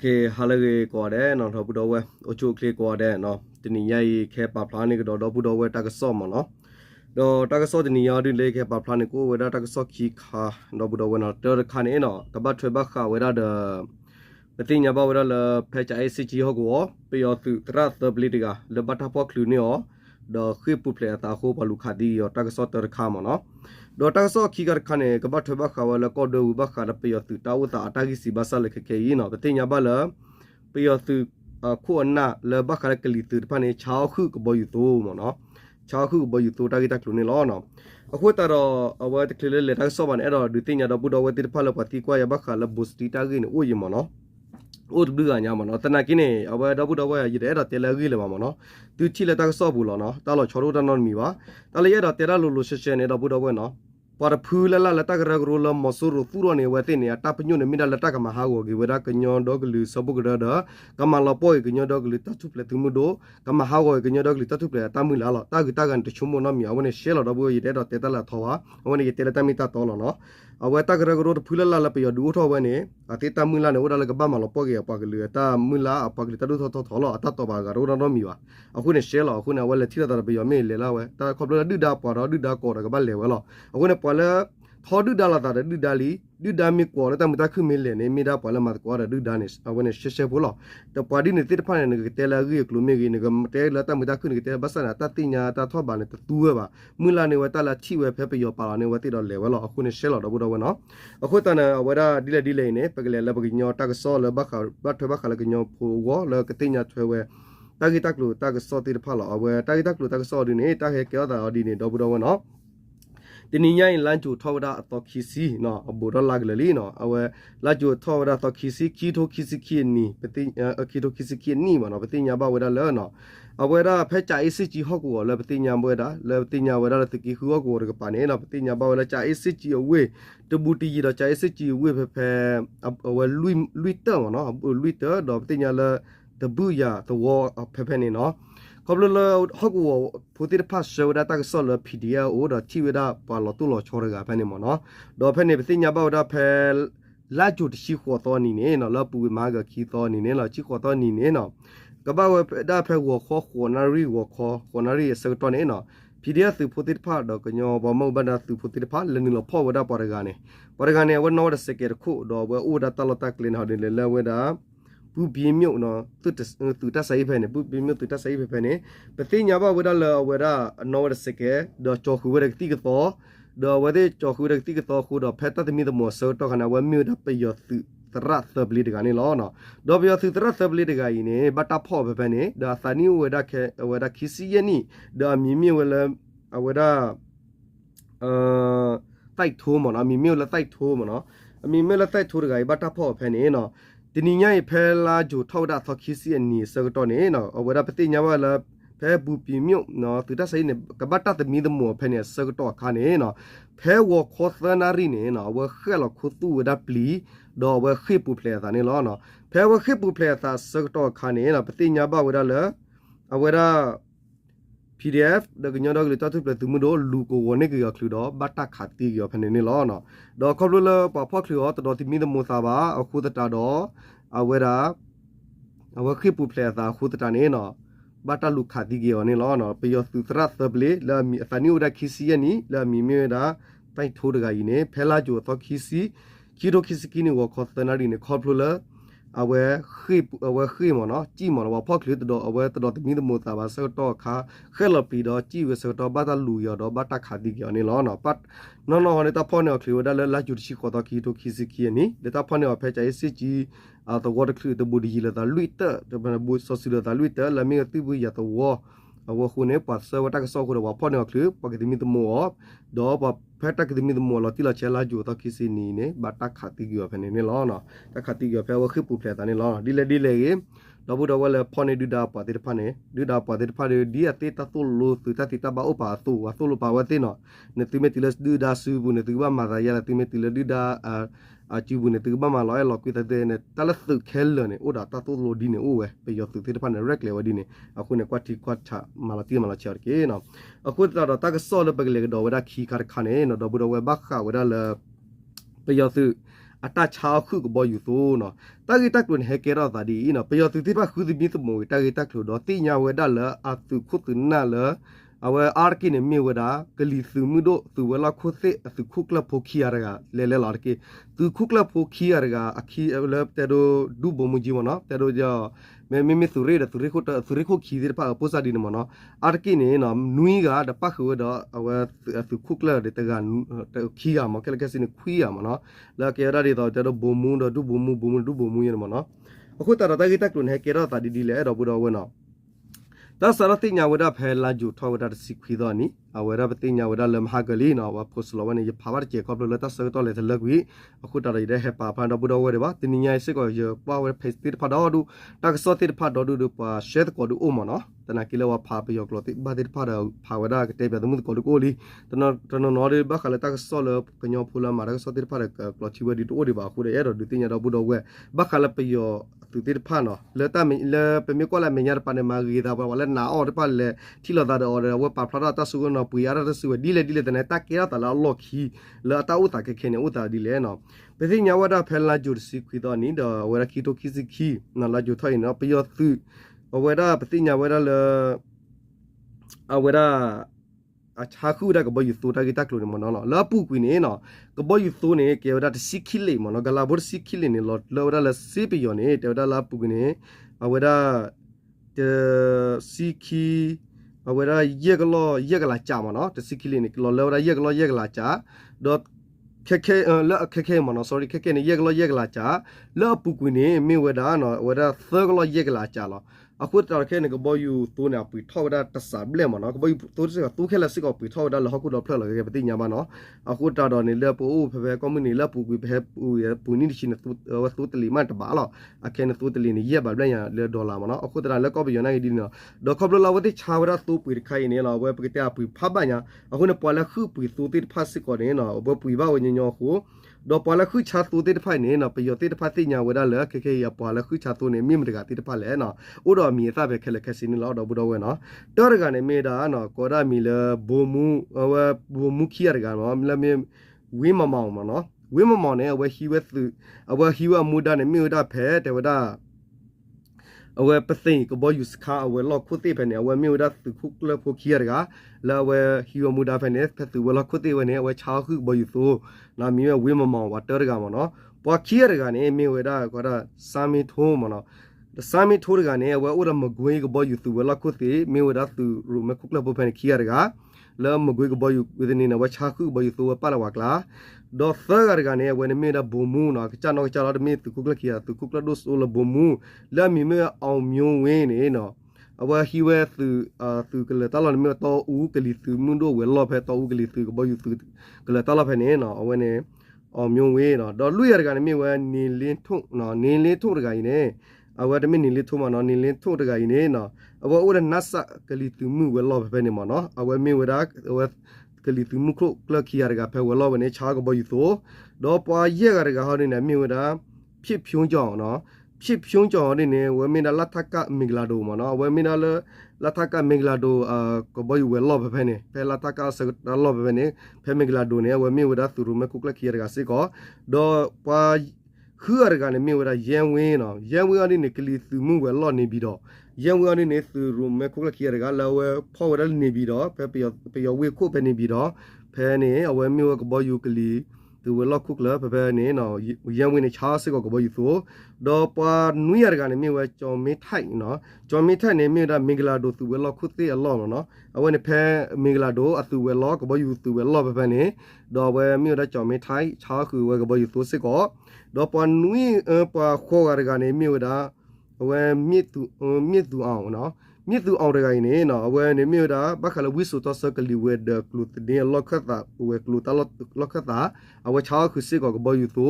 เคฮาเลเกกอเดนอนทบุดอเวโอชูเคลกอเดนเนาะตนี่ยัยแค่ปาพลานี่ก็ดอบุดอเวตากซอมเนาะดอตากซอตนี่ยาดิเลแค่ปาพลานี่กูเวดาตากซอคีคาดอบุดอเวเนาะเตอร์คานี่เนาะกบัดทรบักคาเวดาเดปฏิญญาบาเวดาเลเพจไอซีจีฮอกวอเปียตุตราตบลิติกาเลบัตาพอคลูนี่อ๋อดอคือปุเพลตาโคบาลุคาดีอ๋อตากซอเตอร์คามเนาะดอตากซอคีการคันเอกบัดทรบักคาเวลก็ดูบักคาเปียตุตาอุตาอัตากิสิบาซาเลเคยีเนาะปฏิญญาบาเลเปียตุคู่อันน่ะเลบักคาเลกลิตุพันเอชาวคือกบอยู่ตัวมั้งเนาะชาวคือกบอยู่ตัวตากิตาคลูนี่ล้อเนาะအခုတရအဝတ်ကလေးလက်ဆောbanအဲ့တော့ဒီတင်ရတော့ဘူတော်ဝတိဖလာပတိကွာရဘခလဘူစတီတာကင်းအိုယမနော်အိုဒူကညာမနော်တနာကင်းနေအဝတ်တော့ဘူတော်ဝရရတဲ့အဲ့တော့တဲလကြီးလေမနော်သူချိလက်တာဆော့ဘူးလောနော်တာလို့ချောတော့တနော်မီပါတလည်းရတော့တဲရလိုလိုရှက်ရှက်နေတော့ဘူတော်ဝနော်ပါရဖူလလာလက်တကရဂရလမဆူရဖူရနေဝတဲ့နေတပညုနေမိလက်တကမဟာကိုကေဝဒကညောဒေါကလူစပုကရဒကမလပိုကညောဒေါကလူတထုပလက်သူမဒိုကမဟာကိုကညောဒေါကလူတထုပလက်တမှုလာလတာကတကန်တချုံမနမီအဝနေရှဲလတော့ဘူရတဲ့တော့တဲတလာထောပါအဝနေတဲလတမီတာတော်လောနော်အဝတကရဂရဖူလလာလပယဒူထောဝနေအတေတမှုလာနေဝဒလကဘာမလပိုကေပကလူတာမှုလာအပကလူတဒူထောထောလောအတတော်ပါကရောတော့မီပါအခုနေရှဲလောအခုနေဝလက်ထိတာပယမေလေလာဝဲတာခေါပလဒူဒါပေါ်တော့ဒူဒါကောကဘာလေဝလောအခုနေပေါ်လထောဒူဒါလာတာဒူဒါလီဒူဒါမီကောရတမတခုမီလေနေမီဒါပေါ်လမတ်ကောရဒူဒါနေအဝနေရှရှဘောလောတပါဒီနေတိဖာနေတဲလာကြီးကလူမီကြီးနေကတဲလာတမတခုနေတဲဘဆနာတတိညာတထောပါနေတူဝဲပါမူလာနေဝတလာချိဝဲဖဲပယောပါလာနေဝတိတော့လေဝဲလောအခုနေရှဲလောတော့ဘောတော့ဝဲနော်အခုတနဝရဒီလေနေပကလေလပကညောတကဆောလဘခဘတ်ထဘခလကညောဖိုဝလကတိညာထွဲဝဲတာဂီတက်လူတာကဆောတိဖာလောအဝဲတာဂီတက်လူတာကဆောဒီနေတာခဲကောတာဒီနေတော့ဘောတော့ဝဲနော်ဒီနေ့ညလန်ကျူထောဝဒအတော်ခီစီနော်အဘူရလာကလေးနော်အဝဲလာကျူထောဝဒတော်ခီစီခီထိုခီစီခီနီပတိခီထိုခီစီခီနီမနော်ပတိညာဘဝဒလဲနော်အဝဲဒါဖဲချာအစ်စီဂျီဟော့ကိုလဲပတိညာဘဝဒါလဲပတိညာဝဒလတကီခူဟော့ကိုရကပါနေနော်ပတိညာဘဝလဲချာအစ်စီဂျီအဝေးတဘူတီကြီးတော့ချာအစ်စီဂျီအဝေးဖဲအဝဲလွီတာနော်လွီတာတော့ပတိညာလဲတဘူယာတဝဖဲနေနော်ကဘလလဟောကူဖူတီဖတ်ဆောဒတာကဆောလပီဒီယာအိုဒတီဝဒါပါလတူလချောရကဖဲနေမနော်ဒေါ်ဖဲနေပတိညာဘောဒါဖဲလာဂျူတရှိခေါ်တော်နီနေနော်လပူမာကခီတော်နီနေနော်ချီခေါ်တော်နီနေနော်ကဘာဝဒါဖဲဝခေါ်နာရီခေါ်နာရီစကတော်နေနော် PDF ဖူတီဖတ်တော့ကညောဘမောဘဒါဖူတီဖတ်လနီလဖောဝဒါပေါ်ရကနေဝနောဒစကေခုတော့ဝအိုဒါတလတကလင်ဟော်ဒီလေဝဒါပူပြင်းမြုပ်နော်သူတဆိုင်ဖဲနေပူပြင်းမြုပ်သူတဆိုင်ဖဲနေပတိညာဘဝဒလဝဒအနောရစကေဒေါ်ချောခုဝရတိကတော့ဒေါ်ဝဒေချောခုရတိကတော့ခုတော့ဖက်တသမီတမောဆောတော့ခနာဝမြုပ်တပယောသူတရသပလီတကနေလောနော်ဒေါ်ပယောသူတရသပလီတကကြီးနေဘတာဖော့ဖဲနေဒါသနီဝဒခဲဝဒခီစီယနီဒါမြင်းမြဝလဝဒတိုက်ထိုးမနော်မြင်းမြလတိုက်ထိုးမနော်အမြင်းမြလတိုက်ထိုးတကကြီးဘတာဖော့ဖဲနေနော်ဒီနေ့ညဖဲလာဂျိုထောက်တာသခီစီနီစကတော့နေနော်အဝရပတိညာဝလာဖဲဘူပီမြုပ်နော်သူတဆိုင်နေကဘတာတမီဒမောဖဲနေစကတော့ခါနေနော်ဖဲဝခေါသနာရီနေနော်ဝခဲလခုတူဒပလီဒေါ်ဝခိပူဖလေတာနေလောနော်ဖဲဝခိပူဖလေတာစကတော့ခါနေနော်ပတိညာဘဝရလအဝရ PDF ဒကညတော့လေတတ်ပလက်သူမတို့လူကိုဝနေကခလူတော့ဘတ်တခါတီရဖနေနေလောနော်ဒေါ်ခေါလလပပခလူတော့တိမီဒမောသာပါအခုတတာတော့အဝရာအဝခိပူဖလေသာခုတတာနေနော်ဘတ်တလူခါတီရနေလောနော်ပယောသူသရသပလေလာမီအသနီဝဒခီစီယနီလာမီမေဒါတိုင်ထိုးတကကြီးနေဖဲလာဂျိုတော့ခီစီခီရိုခီစီကီနီဝခေါ်သနာရီနေခေါပလူလာအဝဲခိမနော်ကြည့်မနော်ဖောက်ခလစ်တော့အဝဲတော်တမီးတမိုတာပါဆောတော့ခါခဲလပီတော့ကြည့်ဝဆောတော့ဘာတလူရတော့ဘာတခါဒီကျော်နေလောနော်ပတ်နော်နေတာဖောနေခလီဝဒါလာကျူရှိခေါ်တော့ခီတိုခီစီကီနီဒါဖောနေဖဲချာစီဂျီတော့ဝတ်ခလီတဘူဒီလာတာလွိတတဘနဘူဆိုစီလာတာလွိတလာမီတိဘူရတော့အဝခုနေပတ်ဆဝတကဆောကိုတော့ဖောနေခလီပကတိမီတမောတော့ပဖက်တကတိမီတမောလာတိလာချဲလာဂျူတော့ခီစီနီနေဘာတခါတီကျော်ဖနေနေလောနော်တခါတီကျော်ဖဲဝခိပူဖလက်တာနေလောဒီလေတော့ဘူးတော့ဝဲဖောနေဒူဒါပါတိဖာနေဒူဒါပါတိဖာဒီအတေတတူလို့သူတတိတဘာဥပါတူဝတူလို့ပါဝတိနော်နေတိမတီလဒူဒါဆူဘူးနေတူဘာမာရယာတိမတီလဒူဒါအချီဘူးနေတူဘာမာလောလောကွီတဲ့နေတလသုခဲလနေဥဒါတတူလို့ဒီနေဥဝဲပေယောသူတိဖာနေရက်လေဝဒီနေအခုနေကွတ်တီကွတ်ချမာလာတီမာလာချာကေနော်အခုတော့တကဆောလပကလေတော့ဝဒခီခါခါနေနော်တော့ဘူးတော့ဝဲဘခါဝဒလပေယောသူ อัตราชาวคือก็บ่อยู่ตัวเนาะตากิตักลุนเฮเกราตาดีเนาะไปยอตุติปะคือดิมิตโมตากิตักลุดอติญาเวดาละอะตุคุตุนาละအဝဲအာကိနေမြေဝဒါကလီစုမှုတို့သူဝလာခုစေသူခုကလဖိုခီရကလဲလဲလာကေသူခုကလဖိုခီရကအခီလဲတဲဒိုဒူဘမူဂျီမနောတဲဒိုဂျာမေသူရေသူရေခုခီဒီပါပိုစာဒီနမနောအာကိနေနနွီကဒပခုဒအဝဲသူခုကလဒတကခီရမကလကစနေခွီရမနောလာကေရဒီတော့တဲဒိုဘမူဒူဘမူဒူဘမူရမနောအခုတရတကိတကလွန်ဟဲကေရတာဒီဒီလဲတော့ဘူတော့ဝနောဒါစရတိညာဝဒဖဲလာဂျူထောဝဒစီခွီဒနီအဝရပတိညာဝဒလမဟာဂလီနော်ဝပိုစလဝနေဖာဝရချေကောပလတဆတော်လေလကွီအခုတရရဟပါဖန်တော့ဘဒဝရပါတင်ညာစစ်ကိုပွားဝဖေစတိဖာတော်ဒူတက်စောတိဖာတော်ဒူပါရှက်ကိုဒူအိုမနော်တနာကီလဝဖာပယောကလတိဘာတိဖာတော်ဖာဝဒကတေဘဒမှုကိုဒူကိုလီတနော်နော်ရဘခလတက်စောလကညောဖူလာမာရစောတိဖာကလချီဝဒီတိုဒီပါခုရဲတော့ဒူတင်ညာတော့ဘဒဝဲဘခလပယောသူတိဖာနော်လေတမလေပမေကောလာမညာပနေမာဂီတာပါဝလဲနာအော်တပါလေထီလာတာအော်ဝပါဖလာတာဆုကနော်ပူရတာဆုဒီလေတနေတက်ကေရတာလာလော်ခီလာတာဥတာကေခေနေဥတာဒီလေနော်ပသိညာဝဒဖဲလာဂျူစီခွီတော့နီတော့ဝရခီတိုခီစီခီနော်လာဂျူထိုင်နော်ပယောသူဝရပသိညာဝရလေအဝရအချာခုဒါကဘယူဆိုတာကတက်လို့မနော်လာပူကွီနေနော်ကဘယူဆိုနေကေဝဒစီခီလေမနော်ဂလာဘောစီခီလေနေလောဝရလာစီပယောနေတေဝဒလာပူကွီနေအဝရစီခီအဝရယေကလာကြာမနော်တစီခီလေနေလောဝရယေကလာကြာဒေါ်ခဲလာခဲမနော် sorry ခဲနေယေကလာကြာလာပူကွီနေမေဝဒါနော်ဝရသဂလောယေကလာကြာလောအခုတော်ခဲနေကဘောယူတိုးနေပီထောက်ဒါတဆာဘလဲမနော်ကဘောယူတိုးစကတူးခဲလက်စကပီထောက်ဒါလဟကုတော့ဖလလကေပတိညာမနော်အခုတော်နေလေပူဖဖကွန်မြူနီလပူကွီဖပူရပူနီရှိနေတူတလီမတ်ဘာလောအခဲနေတူတလီနေရပါဘလဲညာလေဒေါ်လာမနော်အခုတော်လက်ကောပီယနာဒီနော်ဒေါ်ခဘလလာဝတိချာဝရတူပီခိုင်နေလောဝဲပကတဲ့ပီဖဘညာအခုနေပေါ်လက်ခုပီတူတိဖတ်စကောနေနော်ဘပီဘဝညညောခုဒေါ်ပေါ်လက်ခုချာတူတိဖိုင်နေနော်ပီယတိဖတ်တိညာဝရလေခေရပေါ်လက်ခုချာတူနေမိမတကတိဖတ်လဲနော်ဥတော်မြေသပဲခက်လက်ခက်စင်းလောက်တော့ဘတော်ဝဲနော်တော်ရကနေမေတာနော်ကောရမီလဘိုမူဝဘိုမူခီရကနော်လမေဝင်းမမောင်မနော်ဝင်းမမောင်နဲ့ဝဟီဝဲသူအဝဟီဝမူဒနဲ့မြေဒဖဲတေဝဒအဝပသိကဘောယူစခါအဝလောက်ခုတိဖဲနဲ့အဝမြေဒသူခုကလဖိုခီရကလာဝဟီဝမူဒဖဲနဲ့ဖသူဝလောက်ခုတိဝနဲ့အဝချာခုဘောယူသူနာမြေဝင်းမမောင်ဝတော်ရကမနော်ပွာခီရကနေမြေဝဒကောရစာမီထုံးမနော်စာမီထိုးရကနေဝဲဥရမကွေးကဘောယူသူဝလာခုတိမေဝဒသူရမခုကလဘဖန်ခီရကလာမကွေးကဘောယူဝဒနေနဝချာခုဘောယူသူပါလာဝကလာဒေါ်ဖာရကနေဝဲနေမေဒဘုံမူနော်ချာနောချာလာမေသူခုကလခီရသူခုကလဒိုဆိုလဘုံမူလာမီမေအောင်မျိုးဝင်းနေနော်အဝဟီဝဲသူကလတလာမေတော့ဦးကလီသူမွန်းတို့ဝဲလောဖဲတော့ဦးကလီသူကဘောယူသူကလတလာဖဲနေနော်အဝဲနေအောင်မျိုးဝင်းနော်ဒေါ်လူရကနေမေဝဲနေလင်းထုံနော်နေလင်းထုံရကနေ အဝတ်မင်းနေလေထုံမနော်နေလင်းထုံတကကြီးနေနော်အဝဥရနတ်စကလီတူမှုဝဲလောပဲနေမနော်အဝမင်းဝဒါအဝကလီတူမှုခလကလခီရကဖဲဝဲလောပဲနေချာကဘောယူသောတော့ပွားရကဟောနေမင်းဝဒါဖြစ်ဖြုံးကြောင်နော်ဖြစ်ဖြုံးကြောင်နေဝမင်းလာထကမင်္ဂလာဒိုမနော်ဝမင်းလာထကမင်္ဂလာဒိုကဘောယူဝဲလောပဲနေဖဲလာထကစလောပဲနေဖဲမင်္ဂလာဒိုနေဝမင်းဝဒါသူရမကုကလခီရကစေကောတော့ပွားခူရကနေမြေဝရရန်ဝင်းနော်ရန်ဝင်းအနေနဲ့ကလီသူမှုဝဲလော့နေပြီးတော့ရန်ဝင်းအနေနဲ့သူရမဲခုကလခီရကလာဝဲဖော်ဝဲနေပြီးတော့ဖဲပယောဝေခုပဲနေပြီးတော့ဖဲနေအဝဲမြေဝကဘောယူကလီသူဝဲလော့ခုကလဖဲနေနော်ရန်ဝင်းနေချားစကဘောယူဆိုတော့ပါနွေရကနေမြေဝဲကြော်မေးထိုက်နော်ကြော်မေးထိုက်နေမြေဒါမင်္ဂလာဒိုသူဝဲလော့ခုသေးအလော့နော်အဝဲနေဖဲမင်္ဂလာဒိုအသူဝဲလော့ကဘောယူသူဝဲလော့ဖဲနေတော့ဝဲမြေဒါကြော်မေးထိုက်ချားခုဝဲကဘောယူဆိုစကောတော့ပန်နွေပါခေါ်ရကနေမြို့ဒါအဝဲမြစ်သူအောင်နော်မြစ်သူအောင်တကိုင်းနေနော်အဝဲနေမြို့ဒါဘခလဝိစုတော့စကလီဝဲဒကလူတေလော့ခတာဝဲကလူတလော့ခတာအဝဲချာခုစစ်ကောကဘောယူသူ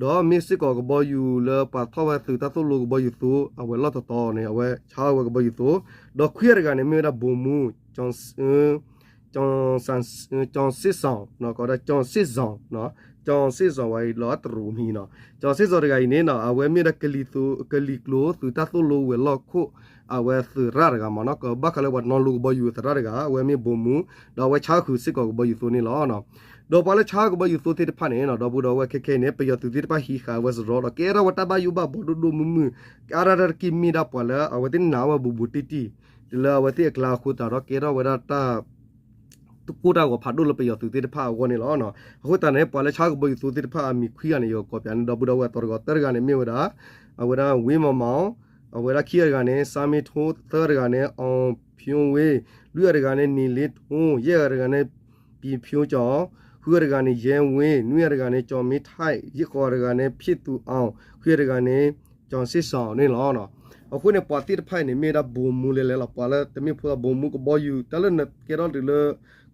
တော့မြစ်စစ်ကောကဘောယူလပါထောဝဲသူတသလိုကဘောယူသူအဝဲလော့တော်နေအဝဲချာဝဲကဘောယူသူတော့ခွေရကနေမြို့ဒါဘုံမူဂျွန်စစ်ဆောင်နော်ကောဒါဂျွန်စစ်ဆောင်နော် จองซิซอไว้ล้อตรูมีเนาะจองซิซอไกเนี่ยเนาะเอาไว้มีดักกลิตูกลิกโลสุตาตุโลเวลอคุเอาไว้สืรารกามาเนาะก็บักเลยว่านอนลูกบ่อยู่สรารกาเอาไว้มีบ่มูดอกไว้ช้าคือสิก็บ่อยู่ตัวนี้ล้อเนาะดอกปลาช้าก็บ่อยู่ตัวที่ผ่านเนี่ยเนาะดอกบุดอกไว้แค่เนี่ยไปอยู่ตัวที่ผ่านฮีขาไว้สรอเกราวัตบาอยู่บ่ดูดูมุการาร์กิมีดาปลาเอาไว้ที่หนาวบุบุติตีแล้วเอาไว้ที่กลาคูตาเนาะเกราวัตตาตุกูดาก็พัดดูลไปอยู่ตัวที่ผ่านวันนี้ล้อเนาะเขาตอนนี้ปลาช้าก็บ่อยู่ตัวที่ผ่านมีคุยกันอยู่ก็เปลี่ยนดอกบุดอกไว้ตัวก็เตอร์กันเนี่ยมีเวลาเอาไว้วิมมาเอาเวลาขี้กันเนี่ยสามีทูเตอร์กันเนี่ยเอาพิวเวเลือดกันเนี่ยนิลิทูเย่กันเนี่ยปีพิวจ่อหัวกันเนี่ยเย็นเวนุ่ยกันเนี่ยจอมิไทยยี่คอกันเนี่ยพิตูเอาหัวกันเนี่ยจอนซิสาวนี่ล้อเนาะเอาคนเนี่ยปาร์ตี้ไพ่เนี่ยมีดับบูมูเลยละปาละแต่ไม่พูดบูมูก็บ่อยู่แต่ละเนี่ยเกล้าหรือเลย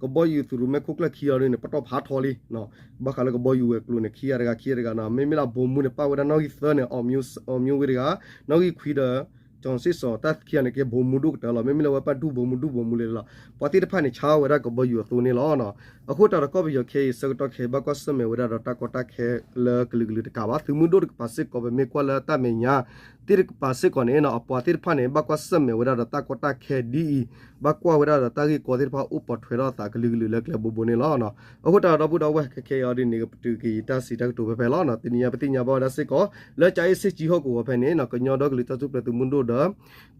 ก็บ่อยู่สู่แม่คุกละขี้อะไรเนี่ยปะตอพาทอลีเนาะบ้าเขาเลยก็บ่อยู่เอกลูเนี่ยขี้อะไรกันนะไม่ละบูมูเนี่ยป้าวันนั้นน้องอีเซอร์เนี่ยออมิววิริกาน้องอีคุยเด้อจอนซิสอตัดขี้เนี่ยแกบูมูดุกแต่ละไม่ละว่าป้าดูบูมูเลยละปาร์ตี้ไพ่เนี่ยเช้าเวลาก็บ่อยู่ตัวนี้ล้อเนาะเอาคนแต่ละก็ไปอยู่แค่สักตัวแค่บ้าก็สมัยเวลาเราตะก็ตะแค่เลิกลึกๆกะว่าถึงมือดูกปัสสิก็ไปไม่กว่าละตาเมียติรกปัสสิก่อนเนี่ยเนาะปาร์ตี้ไพ่เนี่ยบ้าก็สมัยเวลาเราตะก็ตะแค่ดีบ้ากว่าเวลาเราตะกี้ก็ติรพาอุปถัมภ์เราตะก็ลึกๆเลิกแล้วบุญเนี่ยล้อเนาะเอาคนแต่ละบุญเอาไว้แค่เอาดินี่ก็ตุกีตาสีตะตัวไปล้อเนาะทีนี้ปฏิญญาบ่ได้สิก็แล้วใจสิจีฮอกก็ไปเนี่ยเนาะก็ยอดอกลิตาจุประตูมุนโดเด้อ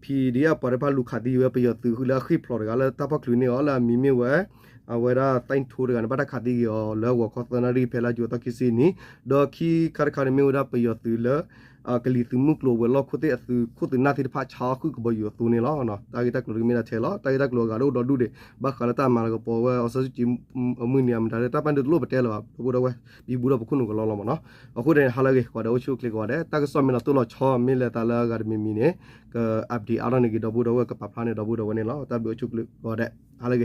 พี่เดียปาร์พาลูกขาดีเวไปอยู่ตัวละคลิปพลอดกันแล้วตาพักลุเนี่ยละมีเวเอาเวลาตั้งทูร์กันบัดขาดีก็แล้วว่าข้อตนารีเพลาจุตกิสินี่ดอกขี้คาร์คาร์เมวดาไปอยู่ตัวละกลิตุมุกโลเวลคุเตอสุคุตนาทิพาชาคุกบอยู่ตัวนี้ล้อเนาะตากิตากลุมีนาเทล้อตากิตากลุกาโดดดูเดบักคาร์ตามาลก็พอว่าเอาสักจิมมือเนี่ยมันได้ตาปันดูโลเปเตลว่าบุระเวบีบุระบุคุนุก็ล้อเนาะเอาคุเรนฮาลเกกว่าเดาชูคลิกว่าเดตากสอมินาตัวละชอมิเลตาลากาดมีเนี่ยก็อัปดีอารันกิดบุระเวกับปะพานี่ดบุระเวเนี่ยล้อตาบิชูคลิกว่าเดฮาลเก